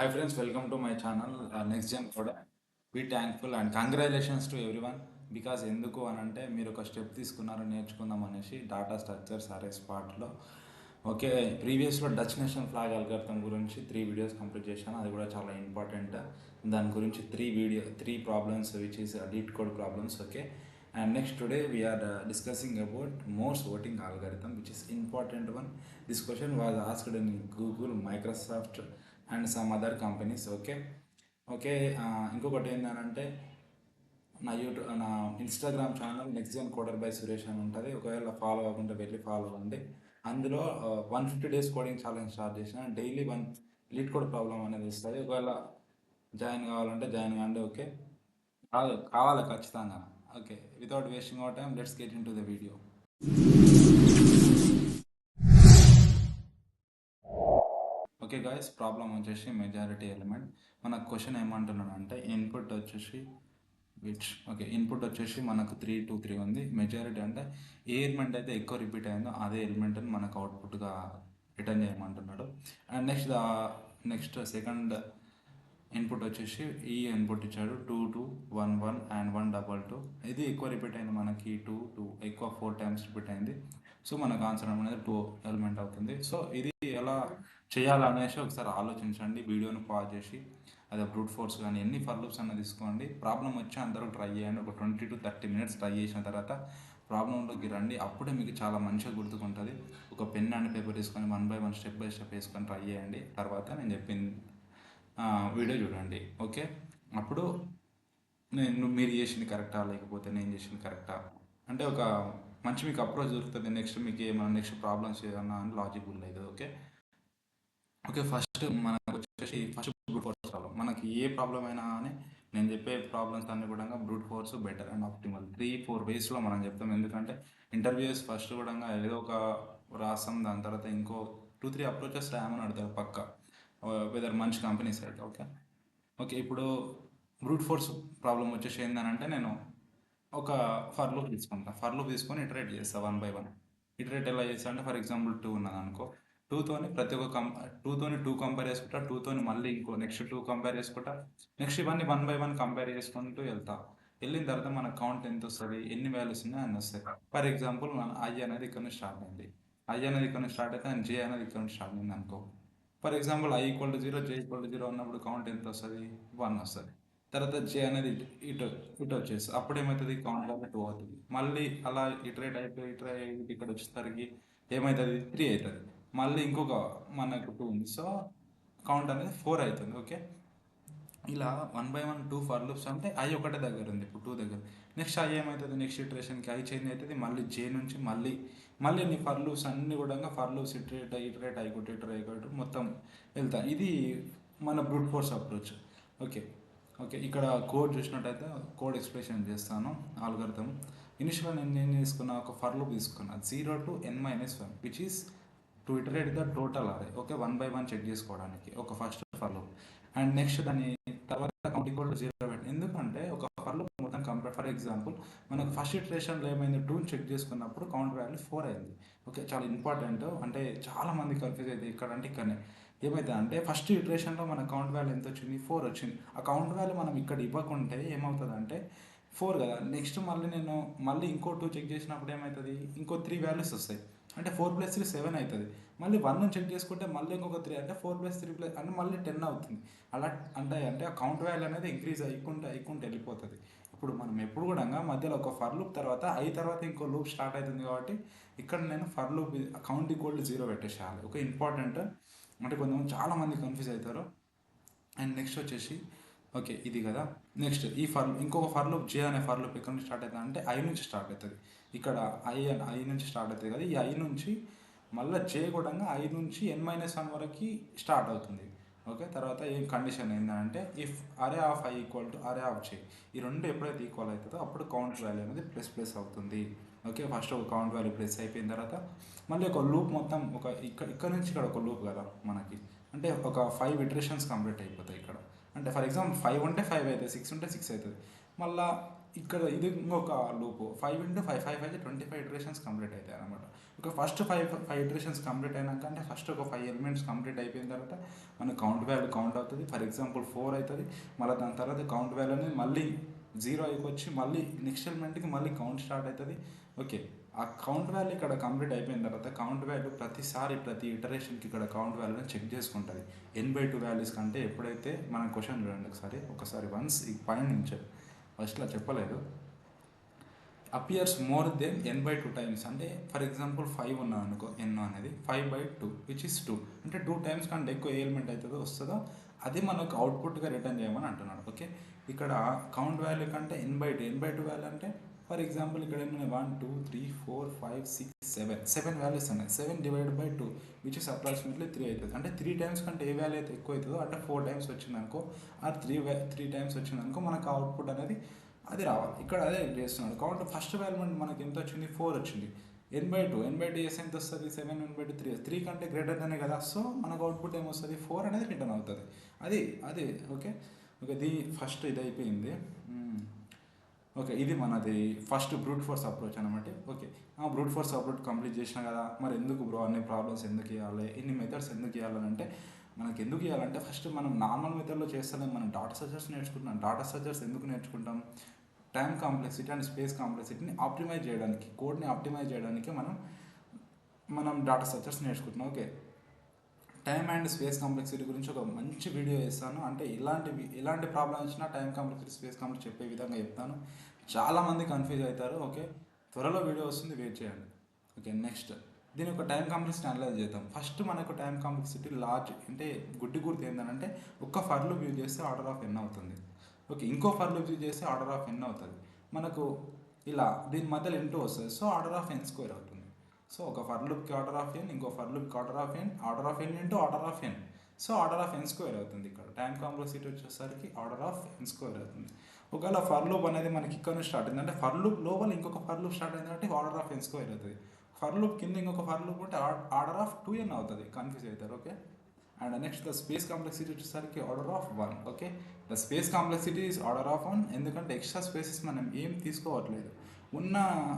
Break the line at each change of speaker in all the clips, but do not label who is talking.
Hi friends, welcome to my channel Next Gen Code. Be thankful and congratulations to everyone because ఎందుకు అని అంటే మీరు ఒక step తీసుకున్నారు నేర్చుకుందాం అనేసి డాటా స్ట్రక్చర్స్ అరేస్ పార్ట్లో ఓకే. ప్రీవియస్లో డచ్ నేషనల్ ఫ్లాగ్ అల్గోరిథం గురించి 3 వీడియోస్ కంప్లీట్ చేశాను. అది కూడా చాలా ఇంపార్టెంట్. దాని గురించి 3 problems which is lead code problems. Okay. And next today we are discussing about Morse voting algorithm, which is important one. This question was asked in Google, Microsoft, and some other companies. Okay. Okay. ఇంకొకటి ఏంటంటే నా Instagram channel Next Gen Coder by Suresh అని ఉంటుంది. ఒకవేళ follow అవ్వకుంటే వెళ్ళి follow అవ్వండి. అందులో 150 days coding challenge start చేసిన. డైలీ 1 లీడ్ కోడ్ ప్రాబ్లం అనేది వస్తుంది. ఒకవేళ జాయిన్ కావాలంటే జాయిన్ కావండి. ఓకే. కావాలి ఖచ్చితంగా. Okay. Without wasting hour time let's get in to the video. Okay guys, problem వచ్చేసి మెజారిటీ ఎలిమెంట్. మన క్వశ్చన్ ఏమంటున్నాడు అంటే ఇన్పుట్ వచ్చేసి ఓకే, ఇన్పుట్ వచ్చేసి మనకు 3 2 3 ఉంది. మెజారిటీ అంటే ఏ ఎలిమెంట్ అయితే ఎక్కువ రిపీట్ అయిందో అదే ఎలిమెంట్ని మనకు అవుట్పుట్గా రిటర్న్ చేయమంటున్నాడు. అండ్ నెక్స్ట్ సెకండ్ ఇన్పుట్ వచ్చేసి ఈ ఇన్పుట్ ఇచ్చాడు 2 2 1 1 అండ్ 1 2 2. ఇది ఎక్కువ రిపీట్ అయింది మనకి 2 2 ఎక్కువ 4 times రిపీట్ అయింది. సో మనకు ఆన్సర్ అనేది 2 ఎలిమెంట్ అవుతుంది. సో ఇది ఎలా చేయాలనేసి ఒకసారి ఆలోచించండి. వీడియోని పాజ్ చేసి అదే బ్రూట్ ఫోర్స్ కానీ ఎన్ని ఫర్ లూప్స్ అన్న తీసుకోండి. ప్రాబ్లం వచ్చి అందరూ ట్రై చేయండి. ఒక 20 to 30 minutes ట్రై చేసిన తర్వాత ప్రాబ్లంలోకి రండి. అప్పుడే మీకు చాలా మంచిగా గుర్తుకుంటుంది. ఒక పెన్ అండ్ పేపర్ తీసుకొని 1 by 1 స్టెప్ బై స్టెప్ వేసుకొని ట్రై చేయండి. తర్వాత నేను చెప్పింది వీడియో చూడండి. ఓకే. అప్పుడు మీరు చేసింది కరెక్టా లేకపోతే నేను చేసింది కరెక్టా అంటే ఒక మంచి మీకు అప్రోచ్ దొరుకుతుంది. నెక్స్ట్ మీకు ఏమైనా నెక్స్ట్ ప్రాబ్లమ్స్ ఏమన్నా అని లాజిక్ లేదు. ఓకే. ఓకే. ఫస్ట్ మనకు వచ్చేసి బ్రూట్ ఫోర్స్ ప్రాబ్లం. మనకి ఏ ప్రాబ్లం అయినా కానీ నేను చెప్పే ప్రాబ్లమ్స్ అన్ని కూడా brute force better and optimal 3-4 వేస్లో మనం చెప్తాం. ఎందుకంటే ఇంటర్వ్యూస్ ఫస్ట్ కూడా ఏదో ఒక రాస్తాం, దాని తర్వాత ఇంకో 2-3 అప్రోచెస్ రాయమని అడుగుతారు పక్క, వెదర్ మంచి కంపెనీస్ అయితే. ఓకే. ఓకే. ఇప్పుడు బ్రూట్ ఫోర్స్ ప్రాబ్లం వచ్చేసి ఏంటంటే నేను ఒక ఫర్ లూప్ తీసుకుంటాను. ఫర్ లూప్ తీసుకొని ఇటరేట్ చేస్తాను 1 by 1. ఇటరేట్ ఎలా చేస్తా అంటే ఫర్ ఎగ్జాంపుల్ 2 ఉన్నది అనుకో, 2తోని ప్రతి ఒక్క 2తోని 2 కంపేర్ చేసుకుంటా, 2తోని మళ్ళీ ఇంకో నెక్స్ట్ 2 కంపేర్ చేసుకుంటా, నెక్స్ట్ ఇవన్నీ 1 by 1 కంపేర్ చేసుకుంటూ వెళ్తా. వెళ్ళిన తర్వాత మన కౌంట్ ఎంత వస్తుంది, ఎన్ని వాల్యూస్ ఉన్నాయి అన్నీ వస్తాయి. ఫర్ ఎగ్జాంపుల్ మన ఐ అనేది ఇక్కడ నుంచి స్టార్ట్ అయింది. ఐ అనేది ఇక్కడ నుంచి స్టార్ట్ అయితే అండ్ జే అనేది ఇక్కడ నుంచి స్టార్ట్ అయింది అనుకో. ఫర్ ఎగ్జాంపుల్ I = 0, J = 0 ఉన్నప్పుడు కౌంట్ ఎంత వస్తుంది, 1 వస్తుంది. తర్వాత జే అనేది ఇటు ఇటు వచ్చేసి అప్పుడు ఏమవుతుంది, కౌంట్ వల్ల 2 అవుతుంది. మళ్ళీ అలా ఇటరేట్ అయిపోయి ఇక్కడ వచ్చేసరికి ఏమవుతుంది, 3 అవుతుంది. మళ్ళీ ఇంకొక మనకు 2 ఉంది. సో కౌంట్ అనేది 4 అవుతుంది. ఓకే. ఇలా 1 by 1 2 ఫర్ లూప్స్ అంటే ఐ ఒకటే దగ్గర ఉంది, ఇప్పుడు 2 దగ్గర. నెక్స్ట్ ఐ ఏమవుతుంది, నెక్స్ట్ ఇటరేషన్కి ఐ చేంజ్ అవుతుంది. మళ్ళీ జే నుంచి మళ్ళీ నీ ఫర్ లూప్స్ అన్నీ కూడా ఫర్ లూప్స్ ఇటరేట్ అయిపోతే మొత్తం వెళ్తాయి. ఇది మన brute force approach. Okay. Okay. ఇక్కడ కోడ్ చూసినట్టయితే కోడ్ ఎక్స్ప్లెనేషన్ చేస్తాను. ఆల్గోరిథం ఇనిషియల్గా నేను ఏం చేసుకున్నా, ఒక ఫర్ లూప్ తీసుకున్నా 0 to n-1 which is to iterate the total అరే. ఓకే. 1 by 1 చెక్ చేసుకోవడానికి ఒక first for loop. And next దాని తర్వాత కౌంట్ ఈక్వల్ టు 0 పెట్టి, ఎందుకంటే ఒక ఫర్ లూప్ మొత్తం కంపేర్. ఫర్ ఎగ్జాంపుల్ మనకు ఫస్ట్ ఇటరేషన్లో ఏమైంది, 2 చెక్ చేసుకున్నప్పుడు కౌంట్ వాల్యూ 4 అయింది. ఓకే. చాలా ఇంపార్టెంట్. అంటే చాలామంది కన్ఫ్యూజ్ అయితే ఇక్కడ అంటే ఇక్కడనే ఏమవుతుంది అంటే ఫస్ట్ ఇటరేషన్లో మన కౌంట్ వాల్యూ ఎంత వచ్చింది, 4 వచ్చింది. ఆ కౌంట్ వాల్యూ మనం ఇక్కడ ఇవ్వకుంటే ఏమవుతుంది అంటే 4 కదా. నెక్స్ట్ మళ్ళీ ఇంకో 2 చెక్ చేసినప్పుడు ఏమవుతుంది, ఇంకో 3 వాల్యూస్ వస్తాయి. అంటే 4 + 3 7 అవుతుంది. మళ్ళీ 1 చెక్ చేసుకుంటే మళ్ళీ ఇంకొక 3 అంటే 4 + 3 అంటే మళ్ళీ 10 అవుతుంది. అలా అంటే ఆ కౌంట్ వాల్యూ అనేది ఇంక్రీజ్ అయ్యుకుంటూ వెళ్ళిపోతుంది. ఇప్పుడు మనం ఎప్పుడు కూడా మధ్యలో ఒక ఫర్ లూప్ తర్వాత తర్వాత ఇంకో లూప్ స్టార్ట్ అవుతుంది. కాబట్టి ఇక్కడ నేను for loop count equal to 0 పెట్టేసేయాలి. ఒక ఇంపార్టెంట్. అంటే కొంతమంది చాలామంది కన్ఫ్యూజ్ అవుతారు. అండ్ నెక్స్ట్ వచ్చేసి ఓకే ఇది కదా. నెక్స్ట్ ఇంకొక ఫర్ లూప్ జే అనే ఫర్ లూప్ ఎక్కడ నుంచి స్టార్ట్ అవుతుంది అంటే ఐ నుంచి స్టార్ట్ అవుతుంది. ఇక్కడ ఐ నుంచి స్టార్ట్ అవుతుంది కదా. ఈ ఐ నుంచి మళ్ళీ జే కూడా ఐ నుంచి n-1 వరకు స్టార్ట్ అవుతుంది. ఓకే. తర్వాత ఏం కండిషన్ ఏంటంటే if array of i equal to array of j, ఈ రెండు ఎప్పుడైతే ఈక్వల్ అవుతుందో అప్పుడు కౌంట్ వాల్యూ అనేది ప్లస్ అవుతుంది. ఓకే. ఫస్ట్ ఒక కౌంట్ వాల్యూ ప్లస్ అయిపోయిన తర్వాత మళ్ళీ ఒక లూప్ మొత్తం ఇక్కడ నుంచి ఇక్కడ ఒక లూప్ కదా మనకి, అంటే ఒక 5 ఇటరేషన్స్ కంప్లీట్ అయిపోతాయి ఇక్కడ. అంటే ఫర్ ఎగ్జాంపుల్ 5 ఉంటే 5 అవుతుంది, 6 ఉంటే 6 అవుతుంది. మళ్ళీ ఇక్కడ ఇది ఇంకొక లూప్ 5 × 5 25 ఇటరేషన్స్ కంప్లీట్ అవుతాయి అనమాట. ఒక ఫస్ట్ ఫైవ్ ఇటరేషన్స్ కంప్లీట్ అయినాక అంటే ఫస్ట్ ఒక 5 ఎలిమెంట్స్ కంప్లీట్ అయిపోయిన తర్వాత మన కౌంట్ వాల్యూ కౌంట్ అవుతుంది. ఫర్ ఎగ్జాంపుల్ 4 అవుతుంది. మళ్ళీ దాని తర్వాత కౌంట్ వాల్యూ అనేది మళ్ళీ 0 అయిపోయి మళ్ళీ నెక్స్ట్ ఎలిమెంట్కి మళ్ళీ కౌంట్ స్టార్ట్ అవుతుంది. ఓకే, ఆ కౌంట్ వాల్యూ ఇక్కడ కంప్లీట్ అయిపోయిన తర్వాత కౌంట్ వాల్యూ ప్రతి ఇటరేషన్కి ఇక్కడ కౌంట్ వాల్యూని చెక్ చేసుకుంటుంది. n/2 వాల్యూస్ కంటే ఎప్పుడైతే మన క్వశ్చన్ చూడండి ఒకసారి వన్స్ ఈ పైన నుంచి ఫస్ట్లో చెప్పలేదు, appears more than n/2 times. అంటే ఫర్ ఎగ్జాంపుల్ 5 ఉన్నాను అనుకో, n అనేది 5/2 విచ్ ఇస్ 2 అంటే 2 టైమ్స్ కంటే ఎక్కువ ఏ ఎలిమెంట్ అవుతుందో వస్తుందో అది మనకు అవుట్పుట్గా రిటర్న్ చేయమని అంటున్నాడు. ఓకే, ఇక్కడ కౌంట్ వాల్యూ కంటే n/2 వాల్యూ అంటే ఫర్ ఎగ్జాంపుల్ ఇక్కడ ఏమైనా 1 2 3 4 5 6 7 వాల్యూస్ ఉన్నాయి. 7/2 విచ్ ఇస్ అప్రాక్సిమేట్లీ 3 అవుతుంది. అంటే 3 టైమ్స్ కంటే ఏ వాల్యూ అయితే ఎక్కువ అవుతుందో అంటే 4 టైమ్స్ వచ్చిందనుకో, ఆ 3 టైమ్స్ వచ్చిందనుకో మనకు అవుట్పుట్ అనేది అది రావాలి. ఇక్కడ అదే చేస్తున్నాడు. కాబట్టి ఫస్ట్ వాల్యూ మనకి ఎంత వచ్చింది, 4 వచ్చింది. n/2 చేస్తే ఎంత వస్తుంది, 7 n/2 3 కంటే గ్రేటర్ దానే కదా. సో మనకు అవుట్పుట్ ఏమొస్తుంది, 4 అనేది రిటర్న్ అవుతుంది. అది ఓకే. ఫస్ట్ ఇది అయిపోయింది. ఓకే, ఇది మనది ఫస్ట్ బ్రూట్ ఫోర్స్ అప్రోచ్ అనమాట. ఓకే, ఆ బ్రూట్ ఫోర్స్ అప్రోచ్ కంప్లీట్ చేసినా కదా, మరి ఎందుకు బ్రో అన్ని ప్రాబ్లమ్స్ ఎందుకు ఇవ్వాలి, ఇన్ని మెథడ్స్ ఎందుకు ఇవ్వాలంటే మనకి ఎందుకు ఇవ్వాలంటే ఫస్ట్ మనం నార్మల్ మెథడ్లో చేస్తలేం, మనం డాటా స్ట్రక్చర్స్ నేర్చుకుంటున్నాం. డాటా స్ట్రక్చర్స్ ఎందుకు నేర్చుకుంటాం, టైం కాంప్లెక్సిటీ అండ్ స్పేస్ కాంప్లెక్సిటీని ఆప్టిమైజ్ చేయడానికి, కోడ్ని ఆప్టిమైజ్ చేయడానికి మనం డాటా స్ట్రక్చర్స్ నేర్చుకుంటున్నాం. Okay, time and space complexity గురించి ఒక మంచి వీడియో చేస్తాను. అంటే ఎలాంటి ప్రాబ్లం వచ్చినా టైం కాంప్లెక్సిటీ స్పేస్ కాంప్లెక్సిటీ చెప్పే విధంగా చెప్తాను. చాలామంది కన్ఫ్యూజ్ అవుతారు. ఓకే, త్వరలో వీడియో వస్తుంది, వెయిట్ చేయండి. ఓకే, నెక్స్ట్ దీని ఒక టైం కాంప్లెక్సిటీ అనలైజ్ చేద్దాం. ఫస్ట్ మనకు టైం కాంప్లెక్సిటీ లార్జ్ అంటే గుడ్డి గుర్తు ఏంటంటే ఒక్క ఫర్ లూప్ యూజ్ చేస్తే ఆర్డర్ ఆఫ్ n అవుతుంది. ఓకే, ఇంకో ఫర్ లూప్ యూజ్ చేస్తే ఆర్డర్ ఆఫ్ n అవుతుంది. మనకు ఇలా దీని మధ్యలో n2 వస్తుంది. సో ఆర్డర్ ఆఫ్ n² అవుతుంది. సో ఒక ఫర్ లూప్కి ఆర్డర్ ఆఫ్ n, ఇంకో ఫర్ లూప్కి order of n into order of n. So order of n² అవుతుంది. ఇక్కడ టైం కాంప్లెక్సిటీ వచ్చేసరికి ఆర్డర్ ఆఫ్ n² అవుతుంది. ఒకవేళ ఫర్ లూప్ అనేది మనకి ఇక్కడ నుంచి స్టార్ట్ అయింది అంటే ఫర్ లూప్ లోపల ఇంకొక ఫర్ లూప్ స్టార్ట్ అయిందంటే ఆర్డర్ ఆఫ్ n² అవుతుంది. ఫర్ లూప్ కింద ఇంకొక ఫర్ లూప్ ఉంటే ఆర్డర్ ఆఫ్ 2n అవుతుంది. కన్ఫ్యూజ్ అవుతారు. Okay, and next the space complexity వచ్చేసరికి order of 1. Okay, the space complexity is order of 1 ఎందుకంటే ఎక్స్ట్రా స్పేసెస్ మనం ఏం తీసుకోవట్లేదు, ఉన్న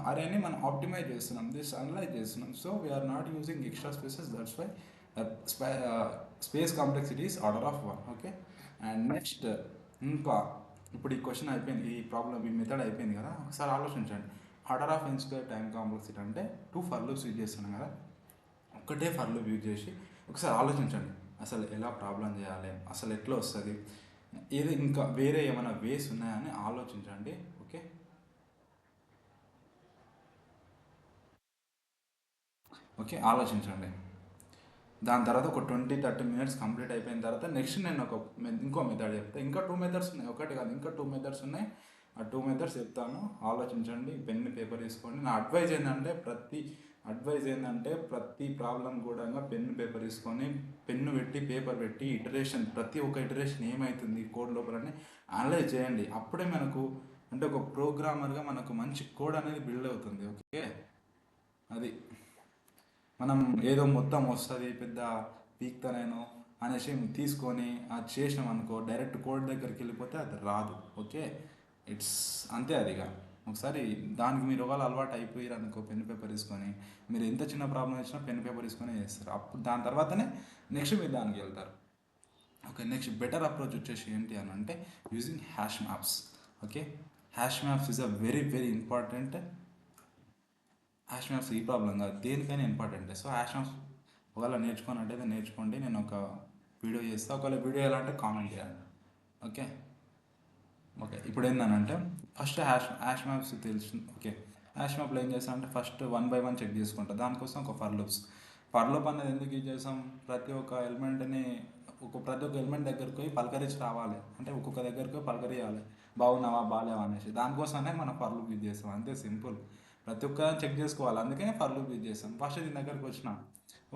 అరేని మనం ఆప్టిమైజ్ చేస్తున్నాం, అనలైజ్ చేస్తున్నాం. So we're not using extra spaces, that's why space complexity is order of 1. Okay, and next ఇంకా ఇప్పుడు ఈ క్వశ్చన్ అయిపోయింది, ఈ మెథడ్ అయిపోయింది కదా. ఒకసారి ఆలోచించండి, order of n² time complexity అంటే 2 ఫర్ లూప్స్ యూజ్ చేస్తున్నాం కదా. ఒక్కటే ఫర్ లూప్ యూజ్ చేసి ఒకసారి ఆలోచించండి అసలు ఎలా ప్రాబ్లం చేయాలి, అసలు ఎట్లా వస్తుంది, ఏది ఇంకా వేరే ఏమైనా వేస్ ఉన్నాయని ఆలోచించండి. ఓకే, ఆలోచించండి. దాని తర్వాత ఒక 20-30 మినిట్స్ కంప్లీట్ అయిపోయిన తర్వాత నెక్స్ట్ నేను ఇంకో మెథడ్ చెప్తాను. ఇంకా 2 మెథడ్స్ ఉన్నాయి, ఒకటి కాదు ఇంకా 2 మెథడ్స్ ఉన్నాయి. ఆ 2 మెథడ్స్ చెప్తాను, ఆలోచించండి. పెన్ పేపర్ తీసుకోండి. నా అడ్వైజ్ ఏంటంటే ప్రతి ప్రాబ్లం కూడా పెన్ పేపర్ తీసుకొని పెన్ను పెట్టి పేపర్ పెట్టి ప్రతి ఒక్క ఇటరేషన్ ఏమవుతుంది కోడ్ లోపలని అనలైజ్ చేయండి. అప్పుడే మనకు అంటే ఒక ప్రోగ్రామర్గా మనకు మంచి కోడ్ అనేది బిల్డ్ అవుతుంది. ఓకే, అది మనం ఏదో మొత్తం వస్తుంది పెద్ద పీక్తనేను అనేసి తీసుకొని అది చేసినాం అనుకో, డైరెక్ట్ కోడ్ దగ్గరికి వెళ్ళిపోతే అది రాదు. ఓకే, ఇట్స్ అంతే. అదిగా ఒకసారి దానికి మీరు ఒకవేళ అలవాటు అయిపోయారు అనుకో, పెన్ పేపర్ తీసుకొని మీరు ఎంత చిన్న ప్రాబ్లం వచ్చినా పెన్ పేపర్ తీసుకొని చేస్తారు. అప్పుడు దాని తర్వాతనే నెక్స్ట్ మీరు దానికి వెళ్తారు. ఓకే, నెక్స్ట్ బెటర్ అప్రోచ్ వచ్చేసి ఏంటి అని అంటే using hash maps. Okay, hash maps is a very very important. Hash maps ఈ ప్రాబ్లం కాదు, దేనికైనా ఇంపార్టెంట్. సో హ్యాష్ మ్యాప్స్ ఒకవేళ నేర్చుకున్నట్టయితే నేర్చుకోండి. నేను ఒక వీడియో చేస్తాను. ఒకవేళ వీడియో ఎలా అంటే కామెంట్ చేయండి. ఓకే, ఇప్పుడు ఏంటంటే ఫస్ట్ హ్యాష్ మ్యాప్స్ తెలుసు. ఓకే, హ్యాష్ మ్యాప్లో ఏం చేస్తామంటే ఫస్ట్ 1 by 1 చెక్ చేసుకుంటాం. దానికోసం ఒక ఫర్ లూప్ అనేది ఎందుకు యూజ్ చేస్తాం, ప్రతి ఒక్క ఎలిమెంట్ దగ్గరికి పోయి పలకరించి రావాలి. అంటే ఒక్కొక్క దగ్గరికి పోయి పలకరియాలి, బాగున్నావా బాగాలేవా అనేసి. దానికోసమే మనం ఫర్ లూప్ యూజ్ చేస్తాం. అంతే, సింపుల్. ప్రతి ఒక్క చెక్ చేసుకోవాలి, అందుకనే ఫర్ లూప్ యూజ్ చేస్తాం. ఫస్ట్ దీని దగ్గరికి వచ్చిన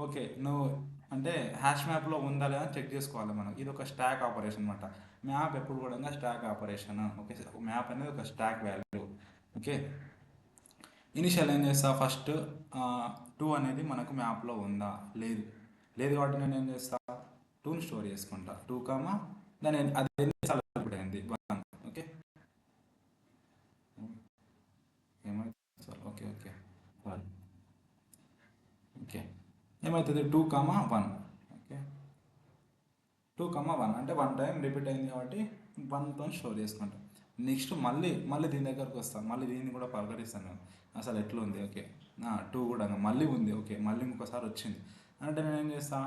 ఓకే, నువ్వు అంటే హ్యాష్ మ్యాప్లో ఉందా లేదా చెక్ చేసుకోవాలి మనం. ఇది ఒక స్టాక్ ఆపరేషన్ అనమాట. మ్యాప్ ఎప్పుడు కూడా స్టాక్ ఆపరేషన్. ఓకే, మ్యాప్ అనేది ఒక స్టాక్ వాల్యూ. ఓకే, ఇనిషియల్ ఏం చేస్తా, ఫస్ట్ 2 అనేది మనకు మ్యాప్లో ఉందా, లేదు కాబట్టి నేను ఏం చేస్తా, 2ని స్టోర్ చేసుకుంటా. 2 దాని అది ఎన్నిసార్లు అయింది 1. ఓకే, ఏమవుతుంది 2,1. ఓకే 2,1 అంటే 1 టైం రిపీట్ అయింది కాబట్టి 1తో స్టోర్ చేసుకుంటాం. నెక్స్ట్ మళ్ళీ దీని దగ్గరకు వస్తాం, మళ్ళీ దీన్ని కూడా పలకరిస్తాను నేను అసలు ఎట్లుంది. ఓకే 2 కూడా మళ్ళీ ఉంది. ఓకే మళ్ళీ ఇంకోసారి వచ్చింది అంటే నేను ఏం చేస్తా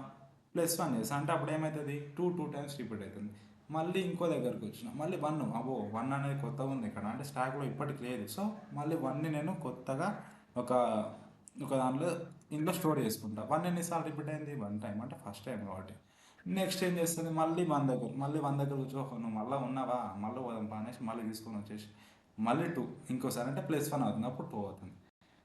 +1 చేస్తా. అంటే అప్పుడు ఏమవుతుంది 2 టైమ్స్ రిపీట్ అవుతుంది. మళ్ళీ ఇంకో దగ్గరకు వచ్చిన మళ్ళీ 1 అబ్బో 1 అనేది కొత్తగా ఉంది ఇక్కడ, అంటే స్టాక్లో ఇప్పటికి లేదు. సో మళ్ళీ 1ని నేను కొత్తగా ఒక ఒక దాంట్లో ఇంట్లో స్టోర్ చేసుకుంటా. 1 ఎన్నిసార్లు రిపీట్ అయింది 1 టైం, అంటే ఫస్ట్ టైం కాబట్టి. నెక్స్ట్ ఏం చేస్తుంది మళ్ళీ 1 దగ్గర కూర్చో, నువ్వు మళ్ళీ ఉన్నావా మళ్ళీ పోదాం అనేసి మళ్ళీ తీసుకొని వచ్చేసి మళ్ళీ 2 ఇంకోసారి అంటే +1 అవుతుంది, అప్పుడు 2 అవుతుంది.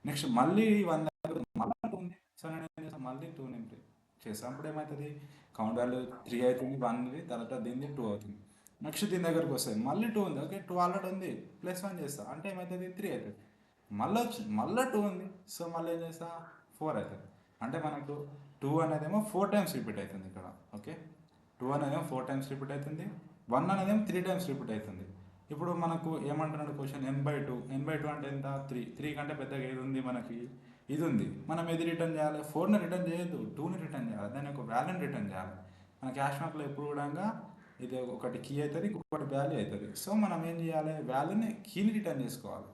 నెక్స్ట్ మళ్ళీ 1 దగ్గర మళ్ళీ 2 ఉంది. సో నేను ఏం చేస్తాను మళ్ళీ 2 నింపి చేస్తాను. అప్పుడు ఏమవుతుంది కౌంట్ వాల్యూ 3 అవుతుంది, 1 తర్వాత దీన్ని 2 అవుతుంది. నెక్స్ట్ దీని దగ్గరకు వస్తుంది మళ్ళీ 2 ఉంది. ఓకే 2 ఆల్రెడీ ఉంది, +1 చేస్తా అంటే ఏమవుతుంది 3 అవుతుంది. మళ్ళీ 2 ఉంది. సో మళ్ళీ ఏం చేస్తా 4 అవుతుంది. అంటే మనకు 2 అనేదేమో 4 టైమ్స్ రిపీట్ అవుతుంది ఇక్కడ. ఓకే 2 అనేదేమో 4 టైమ్స్ రిపీట్ అవుతుంది, 1 అనేదేమో 3 టైమ్స్ రిపీట్ అవుతుంది. ఇప్పుడు మనకు ఏమంటున్నాడు క్వశ్చన్ n/2 అంటే ఎంత 3 కంటే పెద్దగా ఏది ఉంది మనకి ఇది ఉంది. మనం ఏది రిటర్న్ చేయాలి 4ని రిటర్న్ చేయొద్దు, 2ని రిటర్న్ చేయాలి, దాని యొక్క వాల్యూని రిటర్న్ చేయాలి. మన క్యాష్ మ్యాప్లో ఎప్పుడు కూడా ఇది ఒకటి కీ అవుతుంది, ఇంకొకటి వాల్యూ అవుతుంది. సో మనం ఏం చేయాలి వాల్యూని కీని రిటర్న్ చేసుకోవాలి.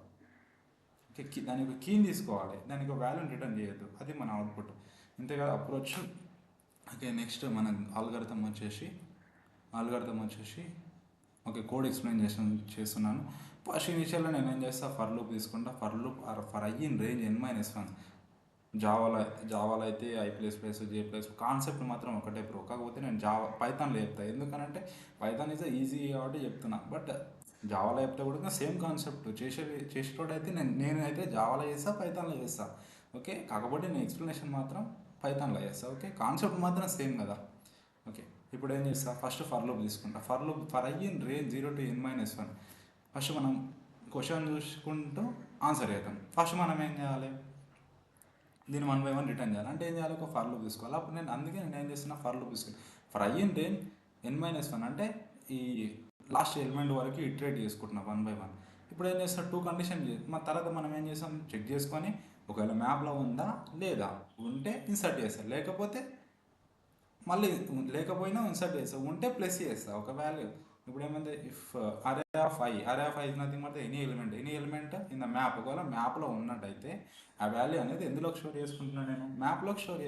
ఓకే దాని యొక్క కీని తీసుకోవాలి, దాని యొక్క వాల్యూని రిటర్న్ చేయొద్దు, అది మన అవుట్పుట్. అంతే కదా అప్రోచ్. ఓకే నెక్స్ట్ మన ఆల్గరిథం వచ్చేసి ఓకే కోడ్ ఎక్స్ప్లెయిన్ చేస్తున్నాను. ఫస్ట్ ఇనిషియల్గా నేను ఏం చేస్తా ఫర్ లూప్ తీసుకుంటా. For loop for I in range n-1. జావాలో అయితే I++J+, కాన్సెప్ట్ మాత్రం ఒకటే బ్రో. కాకపోతే నేను పైథాన్లో చెప్తాను, ఎందుకనంటే పైథాన్ ఈజ్ ఈజీ కాబట్టి చెప్తున్నా. బట్ జావాలో చెప్తే కూడా సేమ్ కాన్సెప్ట్ చేసేటోడైతే నేనైతే జావాలో చేస్తా, పైథాన్లో చేస్తా. ఓకే కాకపోతే నేను ఎక్స్ప్లెనేషన్ మాత్రం పైథాన్లో చేస్తా. ఓకే కాన్సెప్ట్ మాత్రం సేమ్ కదా. ఓకే ఇప్పుడు ఏం చేస్తా ఫస్ట్ ఫర్ లూప్ తీసుకుంటా. For I in range 0 to n-1. First మనం క్వశ్చన్ చూసుకుంటూ ఆన్సర్ చేద్దాం. ఫస్ట్ మనం ఏం చేయాలి దీన్ని 1 by 1 రిటర్న్ చేయాలి. అంటే ఏం చేయాలి ఒక ఫర్ లూప్ తీసుకోవాలి. అప్పుడు అందుకే నేను ఏం చేస్తున్నా ఫర్ లూప్ తీసుకుని for I in range n-1 అంటే ఈ లాస్ట్ ఎలిమెంట్ వరకు ఇటరేట్ చేసుకుంటున్నా 1 by 1. ఇప్పుడు ఏం చేస్తా 2 కండిషన్ తర్వాత మనం ఏం చేస్తాం చెక్ చేసుకొని ఒకవేళ మ్యాప్లో ఉందా లేదా, ఉంటే ఇన్సర్ట్ చేస్తాం, లేకపోయినా ఇన్సర్ట్ చేస్తాం, ఉంటే ప్లస్ చేస్తా ఒక వాల్యూ. ఇప్పుడు ఏమైంది if array of I is nothing but any element in the map. ఒకవేళ మ్యాప్లో ఉన్నట్టయితే ఆ వాల్యూ అనేది ఎందులోకి స్టోర్ చేసుకుంటున్నాను నేను మ్యాప్లోకి స్టోర్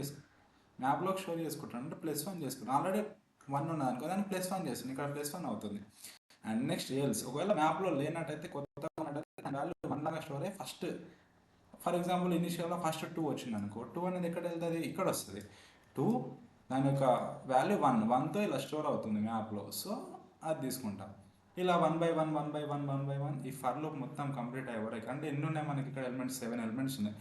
చేసుకుంటాను. అంటే +1 చేసుకుంటాను. ఆల్రెడీ 1 ఉన్నది అనుకో దాన్ని +1 చేస్తాను, ఇక్కడ +1 అవుతుంది. అండ్ నెక్స్ట్ ఎల్స్ ఒకవేళ మ్యాప్లో లేనట్టయితే కొత్తగా ఉన్నట్టయితే వాల్యూ 1 లాగా స్టోర్ అయ్యి ఫస్ట్ ఫర్ ఎగ్జాంపుల్ ఇనిషియల్గా ఫస్ట్ 2 వచ్చింది అనుకో, 2 అనేది ఎక్కడ వెళ్తుంది ఇక్కడ వస్తుంది. 2 దాని యొక్క వాల్యూ 1తో ఇలా స్టోర్ అవుతుంది మ్యాప్లో. సో అది తీసుకుంటాం. ఇలా 1 by 1 ఈ ఫర్ లూప్ మొత్తం కంప్లీట్ అయ్యే వరకు. అంటే ఎన్ని ఉన్నాయి మనకి ఇక్కడ ఎలిమెంట్స్ 7 ఎలిమెంట్స్ ఉన్నాయి.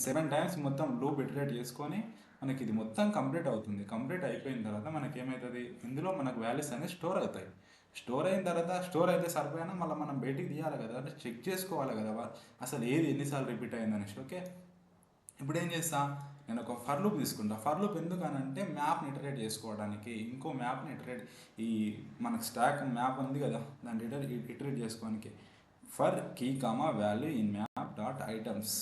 7 టైమ్స్ మొత్తం లూప్ ఇటరేట్ చేసుకొని మనకి ఇది మొత్తం కంప్లీట్ అవుతుంది. కంప్లీట్ అయిపోయిన తర్వాత మనకి ఏమవుతుంది ఇందులో మనకు వాల్యూస్ అనేది స్టోర్ అవుతాయి. స్టోర్ అయిన తర్వాత స్టోర్ అయితే సరిపోయినా మళ్ళీ మనం బయటికి తీయాలి కదా, అంటే చెక్ చేసుకోవాలి కదా అసలు ఏది ఎన్నిసార్లు రిపీట్ అయిందనేసి. ఓకే ఇప్పుడు ఏం చేస్తా నేను ఒక ఫర్ లూప్ తీసుకుంటా. ఫర్ లూప్ ఎందుకనంటే మ్యాప్ని ఇటరేట్ చేసుకోవడానికి, ఇంకో మ్యాప్ని ఇటరేట్ ఈ మనకు స్టాక్ మ్యాప్ ఉంది కదా దాన్ని ఇటరేట్ చేసుకోవడానికి. For key comma value in map dot items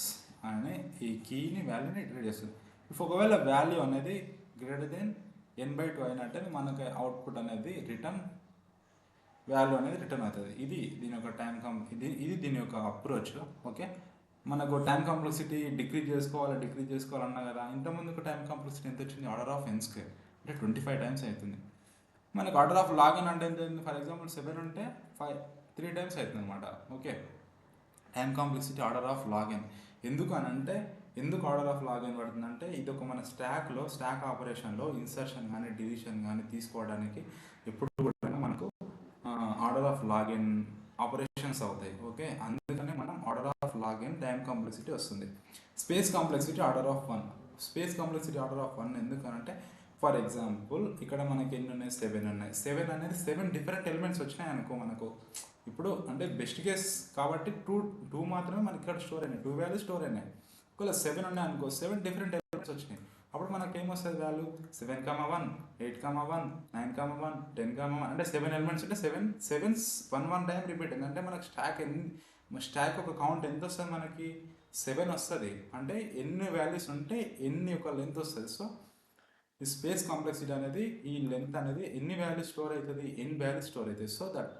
అనే ఈ కీని వాల్యూని ఇటరేట్ చేస్తుంది. ఇఫ్ ఒకవేళ వాల్యూ అనేది గ్రేటర్ దెన్ n/2 అయినట్టే మనకి అవుట్పుట్ అనేది వాల్యూ అనేది రిటర్న్ అవుతుంది. ఇది దీని యొక్క ఇది దీని యొక్క అప్రోచ్. ఓకే మనకు టైం కాంప్లెక్సిటీ డిక్రీజ్ చేసుకోవాలన్నా కదా. ఇంతకుముందుకు టైం కాంప్లెక్సిటీ ఎంత వచ్చింది ఆర్డర్ ఆఫ్ n² అంటే 25 టైమ్స్ అవుతుంది. మనకు ఆర్డర్ ఆఫ్ లాగిన్ అంటే ఎంత అవుతుంది ఫర్ ఎగ్జాంపుల్ 7 ఉంటే 3 టైమ్స్ అవుతుంది అనమాట. Okay time complexity order of login ఎందుకు ఆర్డర్ ఆఫ్ లాగిన్ పడుతుందంటే ఇది ఒక మన స్టాక్ ఆపరేషన్లో ఇన్సర్షన్ కానీ డిలీషన్ కానీ తీసుకోవడానికి ఎప్పుడు కూడా మనకు ఆర్డర్ ఆఫ్ లాగిన్ ఆపరేషన్స్ అవుతాయి. ఓకే అందుకని మనం order of login time complexity వస్తుంది. స్పేస్ కాంప్లెక్సిటీ ఆర్డర్ ఆఫ్ 1 ఎందుకనంటే ఫర్ ఎగ్జాంపుల్ ఇక్కడ మనకి ఎన్ని ఉన్నాయి 7 ఉన్నాయి. 7 అనేది 7 డిఫరెంట్ ఎలిమెంట్స్ వచ్చినాయి అనుకో మనకు. ఇప్పుడు అంటే బెస్ట్ కేస్ కాబట్టి 2 మాత్రమే మనకి ఇక్కడ స్టోర్ అయినాయి, 2 వాల్యూస్ స్టోర్ అయినాయి. ఒకవేళ 7 ఉన్నాయి అనుకో 7 డిఫరెంట్ ఎలిమెంట్స్ వచ్చినాయి. అప్పుడు మనకి ఏమొస్తుంది వాల్యూ 7,1 8,1 9,1 10,1 అంటే 7 ఎలిమెంట్స్ అంటే 7 1 టైం రిపీట్ అయింది. అంటే మనకు స్టాక్ ఒక కౌంట్ ఎంత వస్తుంది మనకి 7 వస్తుంది. అంటే ఎన్ని వాల్యూస్ ఉంటే ఎన్ని ఒక లెంత్ వస్తుంది. సో ఈ స్పేస్ కాంప్లెక్సిటీ అనేది, ఈ లెంత్ అనేది ఎన్ని వాల్యూ స్టోర్ అవుతుంది, ఎన్ని వాల్యూ స్టోర్ అవుతుంది. So that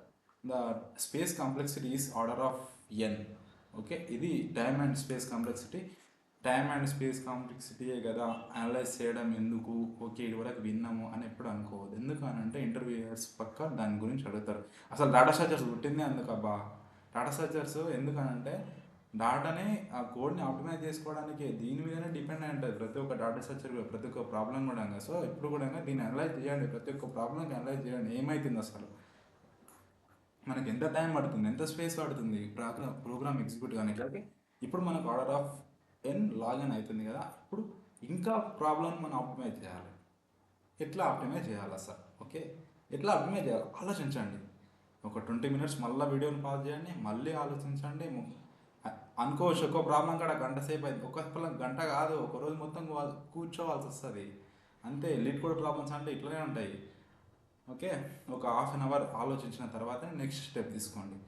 the space complexity is order of n. Okay, ఇది time and space complexity. Time and space కాంప్లెక్సిటీయే కదా అనలైజ్ చేయడం ఎందుకు, ఓకే ఇదివరకు విన్నాము అని ఎప్పుడు అనుకోవద్దు. ఎందుకు అని అంటే ఇంటర్వ్యూయర్స్ పక్క దాని గురించి అడుగుతారు. అసలు డాటా స్ట్రక్చర్స్ పుట్టిందే అందుకు అబ్బా. డాటా స్ట్రక్చర్స్ ఎందుకనంటే డాటాని, ఆ కోడ్ని ఆప్టిమైజ్ చేసుకోవడానికి దీని మీదనే డిపెండ్ అయి ఉంటుంది ప్రతి ఒక్క డాటా స్ట్రక్చర్, ప్రతి ఒక్క ప్రాబ్లం కూడా. సో ఇప్పుడు కూడా దీన్ని అనలైజ్ చేయండి, ప్రతి ఒక్క ప్రాబ్లంకి అనలైజ్ చేయండి. ఏమవుతుంది అసలు, మనకి ఎంత టైం పడుతుంది, ఎంత స్పేస్ పడుతుంది ప్రోగ్రామ్ ఎగ్జిక్యూట్ కానీ. ఇప్పుడు మనకు ఆర్డర్ ఆఫ్ ఎన్ లాగిన్ అవుతుంది కదా. ఇప్పుడు ఇంకా ప్రాబ్లం మనం ఆప్టిమైజ్ చేయాలి. ఎట్లా ఆప్టిమైజ్ చేయాలి అసలు, ఓకే ఎట్లా ఆప్టిమైజ్ చేయాలి ఆలోచించండి. ఒక 20 minutes మళ్ళీ వీడియోని పాజ్ చేయండి, మళ్ళీ ఆలోచించండి. అనుకోవచ్చు ఒక్కో ప్రాబ్లం కూడా గంట సేపు అయింది. ఒక్కొక్క గంట కాదు, ఒక రోజు మొత్తం కూర్చోవాల్సి వస్తుంది అంతే. లీడ్ కోడ్ ప్రాబ్లమ్స్ అంటే ఇట్లనే ఉంటాయి. ఓకే, ఒక హాఫ్ అన్ అవర్ ఆలోచించిన తర్వాత నెక్స్ట్ స్టెప్ తీసుకోండి.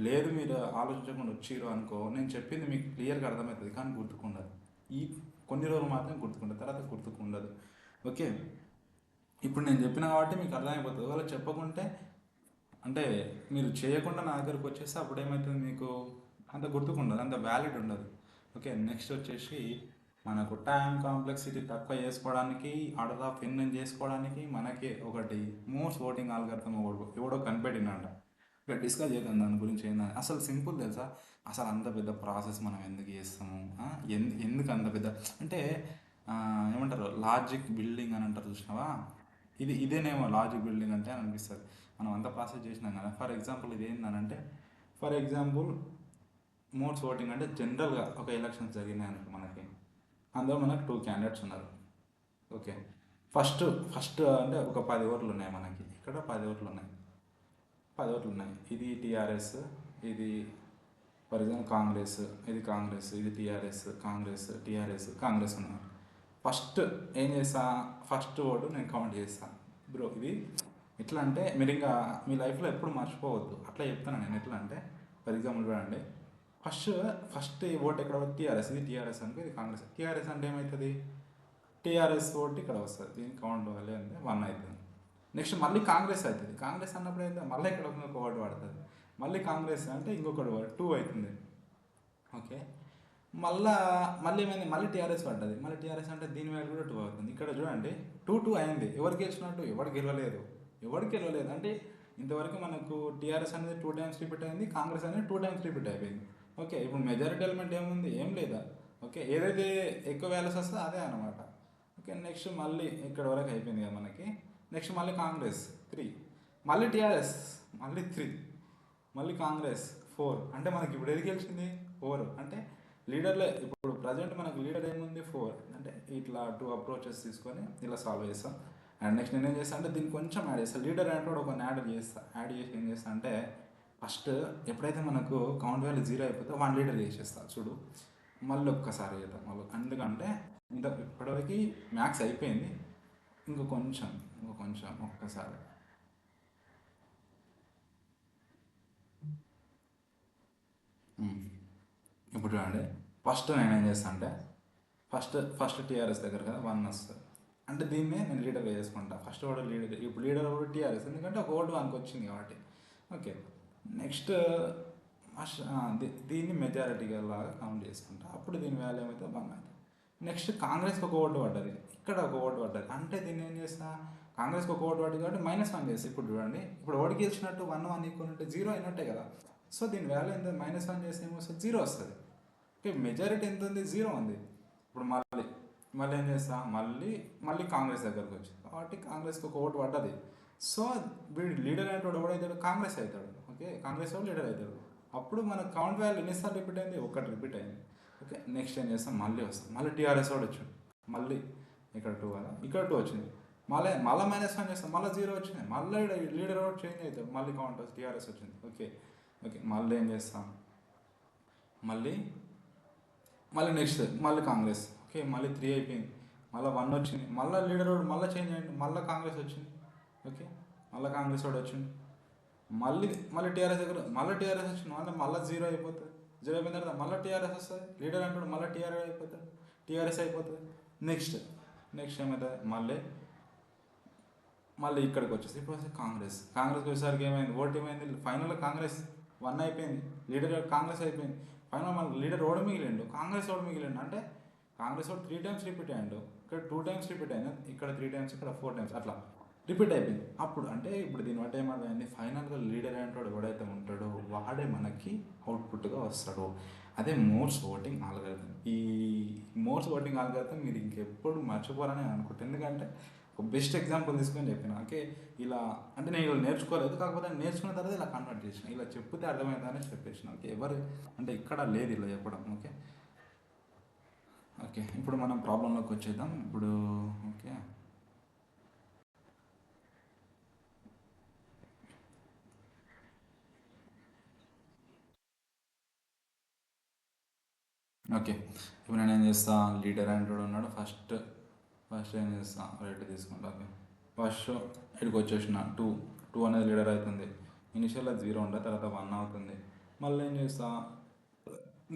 లేదు మీరు ఆలోచించకుండా వచ్చిరు అనుకో, నేను చెప్పింది మీకు క్లియర్గా అర్థమవుతుంది కానీ గుర్తుకుండదు. ఈ కొన్ని రోజులు మాత్రం గుర్తుకుంటుంది, తర్వాత గుర్తుకుండదు. ఓకే, ఇప్పుడు నేను చెప్పిన కాబట్టి మీకు అర్థమైపోతుంది. ఒకవేళ చెప్పకుంటే అంటే మీరు చేయకుండా నా దగ్గరకు వచ్చేస్తే అప్పుడు ఏమవుతుంది, మీకు అంత గుర్తుకుండదు, అంత వ్యాలిడ్ ఉండదు. ఓకే, నెక్స్ట్ వచ్చేసి మనకు టైం కాంప్లెక్సిటీ తక్కువ చేసుకోవడానికి, ఆర్డర్ ఆఫ్ ఎన్ చేసుకోవడానికి మనకి ఒకటి మోస్ట్ ఓటింగ్ ఆల్గరిథం ఎవడో కనిపెట్టినాడ. ఇక్కడ డిస్కస్ చేద్దాం దాని గురించి. ఏంటంటే అసలు సింపుల్ తెలుసా, అసలు అంత పెద్ద ప్రాసెస్ మనం ఎందుకు చేస్తాము, ఎందుకు అంత పెద్ద అంటే ఏమంటారు లాజిక్ బిల్డింగ్ అని అంటారు చూసినావా, ఇదేనేమో లాజిక్ బిల్డింగ్ అంటే అని అనిపిస్తుంది. మనం అంత ప్రాసెస్ చేసినాం కదా. ఫర్ ఎగ్జాంపుల్ ఇది ఏంటంటే, ఫర్ ఎగ్జాంపుల్ మోడ్స్ ఓటింగ్ అంటే జనరల్గా ఒక ఎలక్షన్స్ జరిగినాయి అనుకో మనకి, అందులో మనకు 2 candidates ఉన్నారు. ఓకే, ఫస్ట్ అంటే ఒక 10 ఓట్లు ఉన్నాయి మనకి, ఇక్కడ 10 ఓట్లు ఉన్నాయి, 10 ఓట్లు ఉన్నాయి. ఇది టీఆర్ఎస్, ఇది ఫర్ ఎగ్జాంపుల్ కాంగ్రెస్, ఇది కాంగ్రెస్, ఇది టీఆర్ఎస్, కాంగ్రెస్ ఉన్నారు. ఫస్ట్ ఏం చేస్తా, ఫస్ట్ ఓటు నేను కౌంట్ చేస్తాను బ్రో. ఇది ఎట్లా అంటే మీరు ఇంకా మీ లైఫ్లో ఎప్పుడు మర్చిపోవద్దు, అట్లా చెప్తాను నేను. ఎట్లా అంటే ఫర్ ఎగ్జాంపుల్ చూడండి, ఫస్ట్ ఓట్ ఎక్కడ టీఆర్ఎస్, ఇది టీఆర్ఎస్ అనుకో, ఇది కాంగ్రెస్. టీఆర్ఎస్ అంటే ఏమవుతుంది, టీఆర్ఎస్ ఓటు ఇక్కడ వస్తుంది, దీనికి కౌంట్ అవ్వాలి అంటే 1 అవుతుంది. నెక్స్ట్ మళ్ళీ కాంగ్రెస్ అవుతుంది. కాంగ్రెస్ అన్నప్పుడు అయితే మళ్ళీ ఇక్కడ ఒక ఓటు పడుతుంది, మళ్ళీ కాంగ్రెస్ అంటే ఇంకొకటి 2 అవుతుంది. ఓకే, మళ్ళీ ఏమైంది, మళ్ళీ టీఆర్ఎస్ పడ్డది, మళ్ళీ టీఆర్ఎస్ అంటే దీని వాల్యూ కూడా 2 అవుతుంది. ఇక్కడ చూడండి 2 అయింది. ఎవరికి గెలిచినట్టు, ఎవరికి గెలవలేదు అంటే ఇంతవరకు మనకు టీఆర్ఎస్ అనేది 2 times రిపీట్ అయింది, కాంగ్రెస్ అనేది 2 times రిపీట్ అయిపోయింది. ఓకే, ఇప్పుడు మెజారిటీ ఎలిమెంట్ ఏముంది, ఏం లేదా. ఓకే, ఏదైతే ఎక్కువ వాల్యూస్ వస్తుందో అదే అనమాట. ఓకే, నెక్స్ట్ మళ్ళీ ఇక్కడ వరకు అయిపోయింది కదా మనకి. నెక్స్ట్ మళ్ళీ కాంగ్రెస్ 3, మళ్ళీ టీఆర్ఎస్ మళ్ళీ 3, మళ్ళీ కాంగ్రెస్ 4. అంటే మనకి ఇప్పుడు ఏది గెలిచింది, 4. అంటే లీడర్లో ఇప్పుడు ప్రజెంట్ మనకు లీడర్ ఏముంది, 4. అంటే ఇట్లా 2 అప్రోచెస్ తీసుకొని ఇలా సాల్వ్ చేస్తాం. అండ్ నెక్స్ట్ నేను ఏం చేస్తాను అంటే దీన్ని కొంచెం యాడ్ చేస్తాను. లీడర్ అంటే ఒక యాడ్ చేసి ఏం చేస్తాను అంటే, ఫస్ట్ ఎప్పుడైతే మనకు కౌంట్ వాల్యూ 0 అయిపోతే 1 లీటర్ చేసేస్తా చూడు. మళ్ళీ ఒక్కసారి చేద్దాం మళ్ళీ, ఎందుకంటే ఇప్పటివరకు మ్యాథ్స్ అయిపోయింది. ఇంకో కొంచెం ఒక్కసారి. ఇప్పుడు చూడండి, ఫస్ట్ నేను ఏం చేస్తాను అంటే, ఫస్ట్ టీఆర్ఎస్ దగ్గర కదా 1 వస్తుంది, అంటే దీన్నే నేను లీడర్గా చేసుకుంటా. ఫస్ట్ ఓటు లీడర్, ఇప్పుడు లీడర్ ఓటు టీఆర్ఎస్, ఎందుకంటే ఒక ఓటు 1కి వచ్చింది కాబట్టి. ఓకే, నెక్స్ట్ దీన్ని మెజారిటీగా లాగా కౌంట్ చేసుకుంటా. అప్పుడు దీని వాల్యూ ఏమైతే 1 అవుతుంది. నెక్స్ట్ కాంగ్రెస్కి ఒక ఓటు పడ్డది, ఇక్కడ ఒక ఓటు పడ్డది, అంటే దీన్ని ఏం చేస్తా, కాంగ్రెస్కి ఒక ఓటు పడ్డది కాబట్టి -1 చేసి. ఇప్పుడు చూడండి, ఇప్పుడు ఓటు గెలిచినట్టు 1 ఈక్వల్ ఉంటే 0 అయినట్టే కదా. సో దీని వాల్యూ ఎంత, -1 చేస్తే ఏమొస్తుంది, 0 వస్తుంది. ఓకే, మెజారిటీ ఎంత ఉంది, 0 ఉంది. ఇప్పుడు మళ్ళీ ఏం చేస్తా, మళ్ళీ కాంగ్రెస్ దగ్గరకు వచ్చింది కాబట్టి కాంగ్రెస్కి ఒక ఓటు పడ్డది. సో వీడు లీడర్ అనేవాడు ఎవడవుతాడు, కాంగ్రెస్ అవుతాడు. ఓకే, కాంగ్రెస్ వాడు లీడర్ అవుతాడు. అప్పుడు మన కౌంట్ వాల్యూ ఎన్నిసార్లు రిపీట్ అయింది, 1 రిపీట్ అయింది. ఓకే, నెక్స్ట్ ఏం చేస్తాం, మళ్ళీ వస్తాం, మళ్ళీ టీఆర్ఎస్ వాడు వచ్చాడు, మళ్ళీ ఇక్కడ 2 కదా, ఇక్కడ 2 వచ్చింది, మళ్ళీ -1 చేస్తాం, మళ్ళీ 0 వచ్చింది, మళ్ళీ లీడర్ వాడు చేంజ్ అవుతాడు, మళ్ళీ కౌంట్ టీఆర్ఎస్ వచ్చింది. ఓకే, మళ్ళీ ఏం చేస్తాం, మళ్ళీ నెక్స్ట్ మళ్ళీ కాంగ్రెస్. ఓకే, మళ్ళీ 3 అయిపోయింది, మళ్ళీ 1 వచ్చింది, మళ్ళీ లీడర్ వాడు మళ్ళీ చేంజ్ అయ్యింది, మళ్ళీ కాంగ్రెస్ వచ్చింది. ఓకే, మళ్ళీ కాంగ్రెస్ వాడు వచ్చింది, మళ్ళీ టీఆర్ఎస్ దగ్గర మళ్ళీ టీఆర్ఎస్ వచ్చింది, మళ్ళీ 0 అయిపోతుంది. జీరో అయిపోయిన తర్వాత మళ్ళీ టీఆర్ఎస్ వస్తుంది, లీడర్ అంటాడు మళ్ళీ టీఆర్ఎస్ అయిపోతుంది. నెక్స్ట్ ఏమవుతుంది, మళ్ళీ ఇక్కడికి వచ్చేసి ఇప్పుడు వస్తే కాంగ్రెస్కి వచ్చేసరికి ఏమైంది, ఓటు ఏమైంది, ఫైనల్లో కాంగ్రెస్ 1 అయిపోయింది, లీడర్ కాంగ్రెస్ అయిపోయింది. ఫైనల్ మళ్ళీ లీడర్ ఓడి మిగిలిండు, కాంగ్రెస్ ఓడి మిగిలిండు. అంటే కాంగ్రెస్ ఓడి 3 టైమ్స్ రిపీట్ అయ్యాడు, ఇక్కడ 2 టైమ్స్ రిపీట్ అయింది, ఇక్కడ 3 టైమ్స్, ఇక్కడ 4 టైమ్స్, అట్లా రిపీట్ అయిపోయింది. అప్పుడు అంటే ఇప్పుడు దీని బట్టి ఏమర్థమైంది, ఫైనల్గా లీడర్ అంటాడు ఎవడైతే ఉంటాడో వాడే మనకి అవుట్పుట్గా వస్తాడు. అదే మోర్స్ ఓటింగ్ ఆల్గరిథం. ఈ మోర్స్ ఓటింగ్ ఆల్గరిథం మీరు ఇంకెప్పుడు మర్చిపోరని అనుకుంటాను. ఎందుకంటే ఒక బెస్ట్ ఎగ్జాంపుల్ తీసుకొని చెప్పిన. ఓకే, ఇలా అంటే నేను ఇలా నేర్చుకోలేదు, కాకపోతే నేర్చుకున్న తర్వాత ఇలా కన్వర్ట్ చేసిన, ఇలా చెప్తే అర్థమవుతుందని చెప్పేసిన. ఓకే, ఎవరు అంటే ఇక్కడ లేదు ఇలా చెప్పడం. ఓకే ఇప్పుడు మనం ప్రాబ్లంలోకి వచ్చేద్దాం ఇప్పుడు. ఓకే ఇప్పుడు నేను ఏం చేస్తాను, లీడర్ అంటాడు ఉన్నాడు, ఫస్ట్ ఏం చేస్తాను, రైట్ తీసుకుంటా. ఓకే ఫస్ట్ ఇక్కడికి వచ్చేసిన 2 అనేది లీడర్ అవుతుంది. ఇనిషియల్గా 0 ఉంటుంది, తర్వాత 1 అవుతుంది. మళ్ళీ ఏం చేస్తా,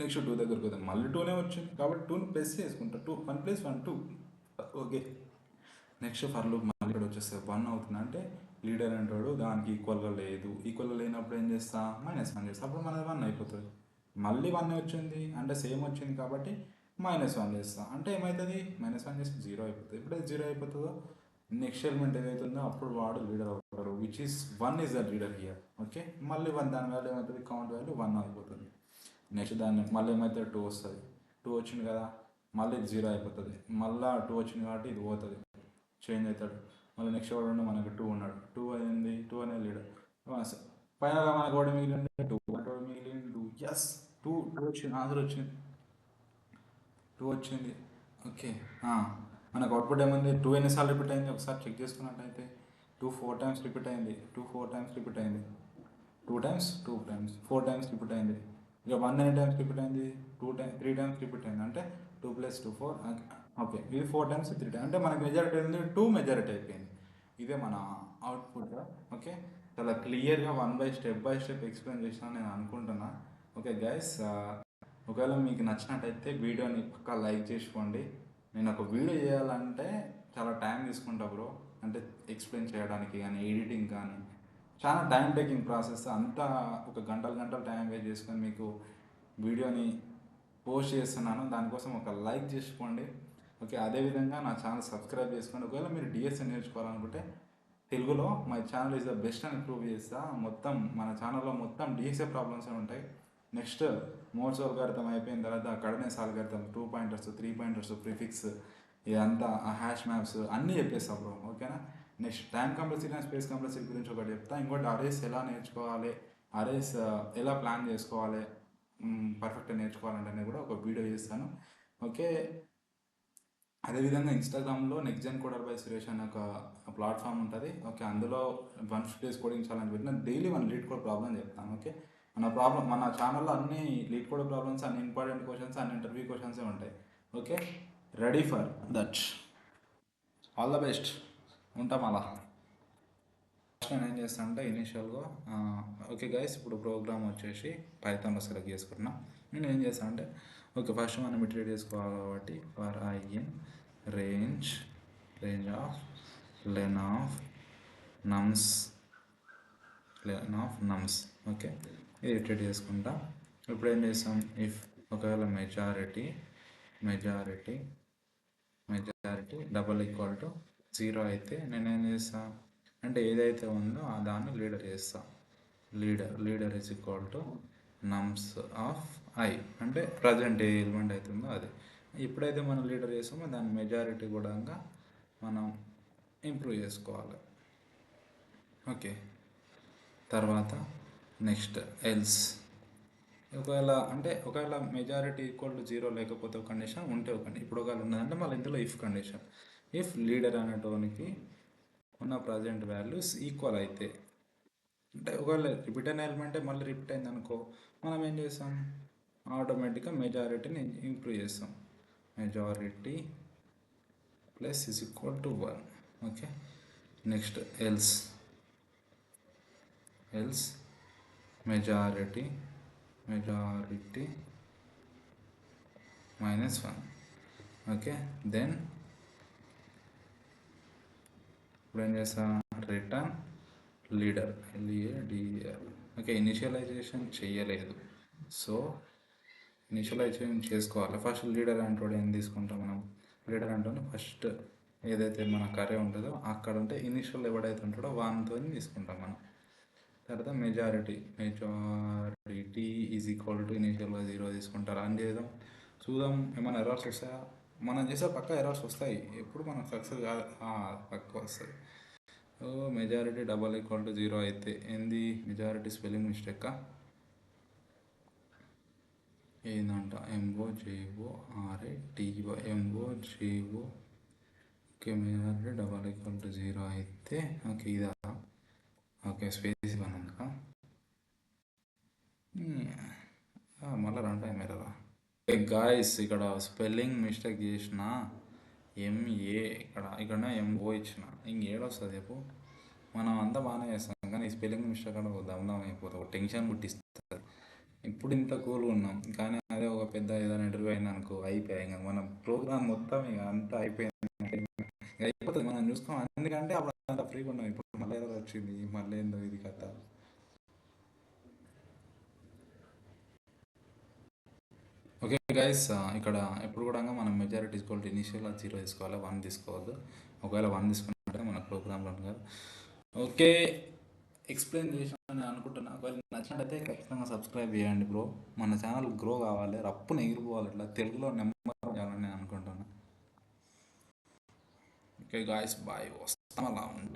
నెక్స్ట్ 2 దగ్గరికి వద్దాం, మళ్ళీ 2నే వచ్చింది కాబట్టి 2ని ప్లస్ చేసుకుంటా, 1 + 1 2. ఓకే నెక్స్ట్ ఫర్ లూప్ మళ్ళీ ఇక్కడ వచ్చేస్తే 1 అవుతుంది. అంటే లీడర్ అంటాడు దానికి ఈక్వల్గా లేనప్పుడు ఏం చేస్తా, -1 చేస్తా, అప్పుడు మనది 1 అయిపోతుంది. మళ్ళీ 1 వచ్చింది అంటే సేమ్ వచ్చింది కాబట్టి -1 చేస్తా, అంటే ఏమవుతుంది, -1 చేస్తే 0 అయిపోతుంది. ఎప్పుడైతే 0 అయిపోతుందో నెక్స్ట్ ఎలిమెంట్ ఏదైతుందో అప్పుడు వాడు లీడర్ అవుతాడు, which is 1 is the leader here. Okay మళ్ళీ 1 దాని వాల్యూ ఏమవుతుంది, కౌంట్ వాల్యూ 1 అయిపోతుంది. నెక్స్ట్ దాన్ని మళ్ళీ ఏమైతే 2 వస్తుంది, 2 వచ్చింది కదా, మళ్ళీ 0 అయిపోతుంది. మళ్ళీ 2 వచ్చింది కాబట్టి ఇది పోతుంది, చేంజ్ అవుతాడు. మళ్ళీ నెక్స్ట్ వాడు ఉండి మనకు 2 ఉన్నాడు, 2 అయింది, 2 అనేది లీడర్. ఫైనల్గా మనకు కూడా మిగిలింది 2 మిగిలింది 2. ఎస్ 2 వచ్చింది, ఆన్సర్ వచ్చింది, 2 వచ్చింది. ఓకే మనకు అవుట్పుట్ ఏమైంది, 2 ఎన్నిసార్లు రిపీట్ అయింది ఒకసారి చెక్ చేసుకున్నట్టయితే 2 4 టైమ్స్ రిపీట్ అయింది, 2 4 టైమ్స్ రిపీట్ అయింది, 2 టైమ్స్ 4 టైమ్స్ రిపీట్ అయింది. ఇక 1 ఎన్ని టైమ్స్ రిపీట్ అయింది, 3 టైమ్స్ రిపీట్ అయింది. అంటే 2 + 2 4. ఓకే ఇది 4 టైమ్స్ 3 టైమ్స్, అంటే మనకి మెజారిటీ అయింది 2 మెజారిటీ అయిపోయింది. ఇదే మన అవుట్పుట్. ఓకే చాలా క్లియర్గా స్టెప్ బై స్టెప్ ఎక్స్ప్లెయిన్ చేసినా నేను అనుకుంటున్నా. ఓకే గైస్, ఒకవేళ మీకు నచ్చినట్టయితే వీడియోని పక్కా లైక్ చేసుకోండి. నేను ఒక వీడియో చేయాలంటే చాలా టైం తీసుకుంటా బ్రో, అంటే ఎక్స్ప్లెయిన్ చేయడానికి కానీ ఎడిటింగ్ కానీ చాలా టైం టేకింగ్ ప్రాసెస్. అంతా ఒక గంటలు టైం వేస్ట్ చేసుకొని మీకు వీడియోని పోస్ట్ చేస్తున్నాను, దానికోసం ఒక లైక్ చేసుకోండి. ఓకే అదేవిధంగా నా ఛానల్ సబ్స్క్రైబ్ చేసుకోండి. ఒకవేళ మీరు డిఎస్ఏ నేర్చుకోవాలనుకుంటే తెలుగులో my channel is the best అని ప్రూవ్ చేస్తా. మొత్తం మన ఛానల్లో మొత్తం డిఎస్ఏ ప్రాబ్లమ్స్ ఉంటాయి. నెక్స్ట్ మోడ్స్ అల్గారిథం అయిపోయిన తర్వాత కర్డినెస్ అల్గారిథం, 2 పాయింటర్స్ 3 పాయింటర్స్ ప్రిఫిక్స్ ఇదంతా హ్యాష్ మ్యాప్స్ అన్నీ చెప్పేస్తా బ్రో. ఓకేనా, next time complexity and space complexity గురించి ఒకటి చెప్తా. ఇంకోటి అరేస్ ఎలా నేర్చుకోవాలి, అరేస్ ఎలా ప్లాన్ చేసుకోవాలి, పర్ఫెక్ట్గా నేర్చుకోవాలంటే కూడా ఒక వీడియో చేస్తాను. ఓకే అదేవిధంగా ఇన్స్టాగ్రామ్లో Next Gen Coder by Suresh అనే ఒక ప్లాట్ఫామ్ ఉంటుంది. ఓకే అందులో 150 డేస్ కోడింగ్ ఛాలెంజ్ పెట్టిన డైలీ 1 లీడ్ కోడ్ ప్రాబ్లం చెప్తాను. ఓకే మన ఛానల్లో అన్ని లీడ్ కోడ్ ప్రాబ్లమ్స్, అన్ని ఇంపార్టెంట్ క్వశ్చన్స్, అన్ని ఇంటర్వ్యూ క్వశ్చన్సే ఉంటాయి. Okay ready for that. All the best, ఉంటాం అలా. నేను ఏం చేస్తాను అంటే ఇనిషియల్గా ఓకే గైస్ ఇప్పుడు ప్రోగ్రామ్ వచ్చేసి పైథాన్లో సెలెక్ట్ చేసుకుంటున్నా. నేను ఏం చేస్తాను అంటే ఓకే ఫస్ట్ మనం ఇటరేట్ చేసుకోవాలి కాబట్టి for i in range of len of nums. Okay ఇది ఇటరేట్ చేసుకుంటా. ఇప్పుడు ఏం చేస్తాం, ఇఫ్ ఒకవేళ మెజారిటీ డబల్ ఈక్వల్ టు 0 అయితే నేనేం చేస్తాను అంటే ఏదైతే ఉందో దాన్ని లీడర్ చేస్తా. Leader is equal to నమ్స్ of I, అంటే ప్రజెంట్ ఏ ఎలిమెంట్ అవుతుందో అది. ఎప్పుడైతే మనం లీడర్ చేస్తామో దాని మెజారిటీ కూడా మనం ఇంప్రూవ్ చేసుకోవాలి. ఓకే తర్వాత నెక్స్ట్ ఎల్స్, ఒకవేళ మెజారిటీ ఈక్వల్ టు 0 లేకపోతే ఒక కండిషన్ ఉంటే ఇప్పుడు ఒకవేళ ఉన్నదంటే మళ్ళీ ఇందులో ఇఫ్ కండిషన్, ఇఫ్ లీడర్ అనేటోనికి ఉన్న ప్రజెంట్ వాల్యూస్ ఈక్వల్ అయితే, అంటే ఒకవేళ రిపీట్ అయిన ఎలిమెంటే మళ్ళీ రిపీట్ అయింది అనుకో, మనం ఏం చేస్తాం ఆటోమేటిక్గా మెజారిటీని ఇంప్రూవ్ చేస్తాం. Majority plus is equal to 1. Okay next else majority majority -1. Okay, then ఇప్పుడు ఏం చేస్తా, return leader, LEADER. Okay, initialisation చేయలేదు, సో ఇనిషియలైజేషన్ చేసుకోవాలి. ఫస్ట్ లీడర్ అంటే ఏం తీసుకుంటాం మనం, లీడర్ అంటే ఫస్ట్ ఏదైతే మన కర్రీ ఉంటుందో అక్కడ ఉంటే ఇనిషియల్ ఎవడైతే ఉంటాడో వానితో తీసుకుంటాం మనం. తర్వాత మెజారిటీ ఈజ్ ఈక్వల్ టు ఇనిషియల్గా 0 తీసుకుంటారు అని చేద్దాం, చూద్దాం ఏమైనా ఎర్రర్స్ వస్తాయా. మనం చేసే పక్క ఎర్రర్స్ వస్తాయి, ఎప్పుడు మనకు సక్సెస్ కాదు, పక్క వస్తుంది. సో మెజారిటీ =0 అయితే ఏంది, మెజారిటీ స్పెల్లింగ్ మిస్టేక్ ఏందంట, MOJORATY ఓకే, మెజారిటీ =0 అయితే ఓకే ఇదా, ఓకే స్పేస్ ఇవ్వనందుక మళ్ళీ రన్ టైం ఎర్రరా. గాయస్ ఇక్కడ స్పెల్లింగ్ మిస్టేక్ చేసిన, MA ఇక్కడ MO ఇచ్చిన, ఇంకేడొస్తుంది చెప్పు. మనం అంతా బాగానే చేస్తాం కానీ స్పెల్లింగ్ మిస్టేక్ అంటే దమ్దం అయిపోతుంది, ఒక టెన్షన్ పుట్టిస్తుంది. ఇప్పుడు ఇంత కూల్గా ఉన్నాం కానీ అదే ఒక పెద్ద ఏదైనా ఇంటర్వ్యూ అయింది అనుకో, అయిపోయాయి ఇంకా మన ప్రోగ్రామ్ మొత్తం ఇక అంతా అయిపోయింది, అయిపోతుంది. మనం చూసుకోం, ఎందుకంటే అప్పుడు అంత ఫ్రీగా ఉన్నాం. ఇప్పుడు మళ్ళీ ఏదో వచ్చింది, మళ్ళీ ఏందో ఇది కథ. ఓకే గైస్, ఇక్కడ ఎప్పుడు కూడా మనం మెజారిటీ తీసుకోవాలి, ఇనిషియల్ 0 తీసుకోవాలి, 1 తీసుకోవద్దు. ఒకవేళ 1 తీసుకుంటే మన ప్రోగ్రామ్ రన్ కాదు. ఓకే, ఎక్స్ప్లెయిన్ చేసామని అనుకుంటున్నా. ఒకవేళ నచ్చినట్టయితే ఖచ్చితంగా సబ్స్క్రైబ్ చేయండి బ్రో. మన ఛానల్ గ్రో కావాలి, రప్పున ఎగిరిపోవాలి, ఇట్లా తెలుగులో నెంబర్ చేయాలని నేను అనుకుంటున్నా. ఓకే గాయస్, బాయ్, వస్తాం, అలా ఉంటా.